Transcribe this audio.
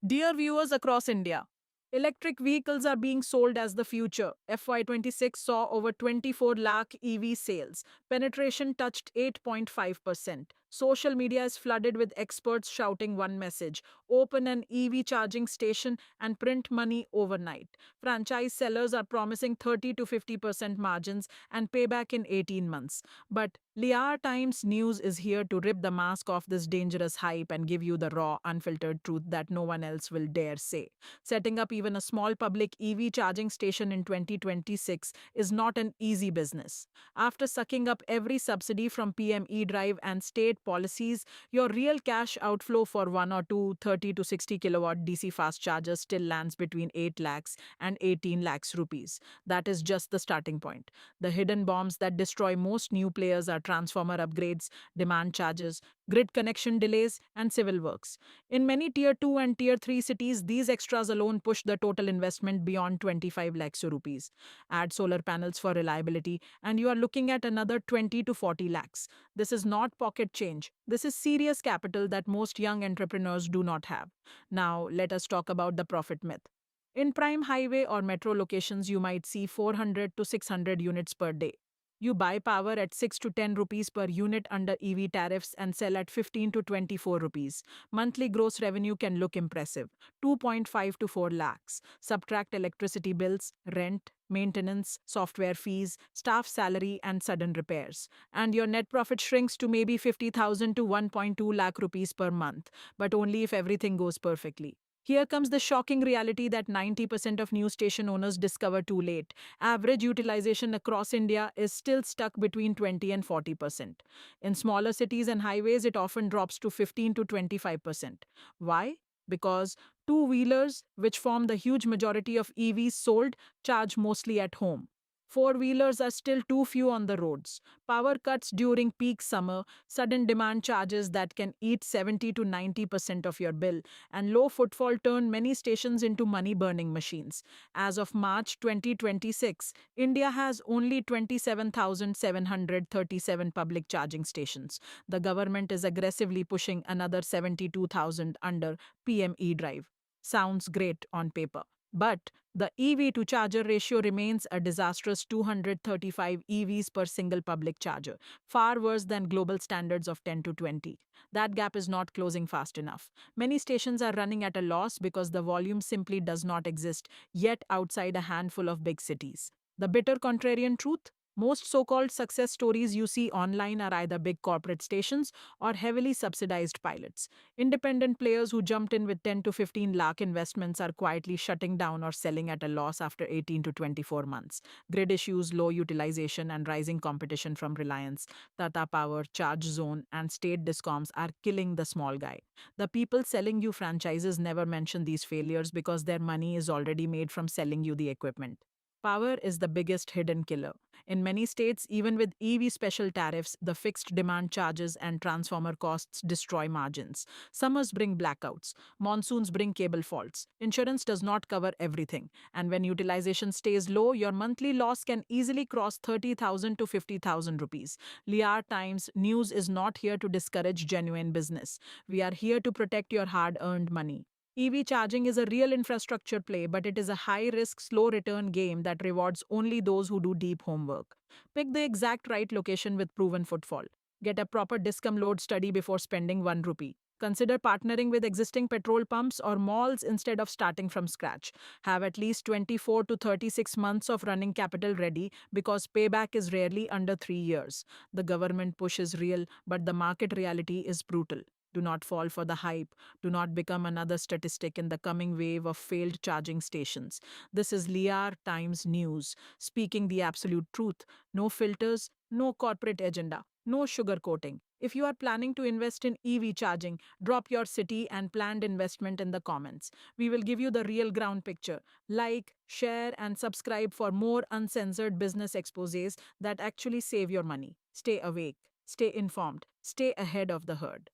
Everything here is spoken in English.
Dear viewers across India, electric vehicles are being sold as the future. FY26 saw over 24 lakh EV sales. Penetration touched 8.5%. Social media is flooded with experts shouting one message: open an EV charging station and print money overnight. Franchise sellers are promising 30 to 50% margins and payback in 18 months. But Liyar Times News is here to rip the mask off this dangerous hype and give you the raw, unfiltered truth that no one else will dare say. Setting up even a small public EV charging station in 2026 is not an easy business. After sucking up every subsidy from PME Drive and state policies, your real cash outflow for one or two 30 to 60 kilowatt DC fast chargers still lands between 8 lakhs and 18 lakhs rupees. That is just the starting point. The hidden bombs that destroy most new players are transformer upgrades, demand charges, grid connection delays, and civil works. In many Tier 2 and Tier 3 cities, these extras alone push the total investment beyond 25 lakhs rupees. Add solar panels for reliability, and you are looking at another 20 to 40 lakhs. This is not pocket change. This is serious capital that most young entrepreneurs do not have. Now, let us talk about the profit myth. In prime highway or metro locations, you might see 400 to 600 units per day. You buy power at 6 to 10 rupees per unit under EV tariffs and sell at 15 to 24 rupees. Monthly gross revenue can look impressive: 2.5 to 4 lakhs. Subtract electricity bills, rent, maintenance, software fees, staff salary, and sudden repairs. And your net profit shrinks to maybe 50,000 to 1.2 lakh rupees per month, but only if everything goes perfectly. Here comes the shocking reality that 90% of new station owners discover too late. Average utilization across India is still stuck between 20 and 40%. In smaller cities and highways, it often drops to 15 to 25%. Why? Because two-wheelers, which form the huge majority of EVs sold, charge mostly at home. Four-wheelers are still too few on the roads. Power cuts during peak summer, sudden demand charges that can eat 70 to 90% of your bill, and low footfall turn many stations into money-burning machines. As of March 2026, India has only 27,737 public charging stations. The government is aggressively pushing another 72,000 under PME Drive. Sounds great on paper. But the EV to charger ratio remains a disastrous 235 EVs per single public charger, far worse than global standards of 10 to 20. That gap is not closing fast enough. Many stations are running at a loss because the volume simply does not exist yet outside a handful of big cities. The bitter contrarian truth: most so called success stories you see online are either big corporate stations or heavily subsidized pilots. Independent players who jumped in with 10 to 15 lakh investments are quietly shutting down or selling at a loss after 18 to 24 months. Grid issues, low utilization, and rising competition from Reliance, Tata Power, Charge Zone, and state discoms are killing the small guy. The people selling you franchises never mention these failures because their money is already made from selling you the equipment. Power is the biggest hidden killer. In many states, even with EV special tariffs, the fixed demand charges and transformer costs destroy margins. Summers bring blackouts, monsoons bring cable faults. Insurance does not cover everything, and when utilization stays low, your monthly loss can easily cross 30,000 to 50,000 rupees. Liyar Times News is not here to discourage genuine business. We are here to protect your hard earned money. EV charging is a real infrastructure play, but it is a high risk, slow return game that rewards only those who do deep homework. Pick the exact right location with proven footfall. Get a proper discom load study before spending 1 rupee. Consider partnering with existing petrol pumps or malls instead of starting from scratch. Have at least 24 to 36 months of running capital ready because payback is rarely under 3 years. The government push is real, but the market reality is brutal. Do not fall for the hype. Do not become another statistic in the coming wave of failed charging stations. This is Liyar Times News, speaking the absolute truth. No filters, no corporate agenda, no sugarcoating. If you are planning to invest in EV charging, drop your city and planned investment in the comments. We will give you the real ground picture. Like, share, and subscribe for more uncensored business exposés that actually save your money. Stay awake, stay informed, stay ahead of the herd.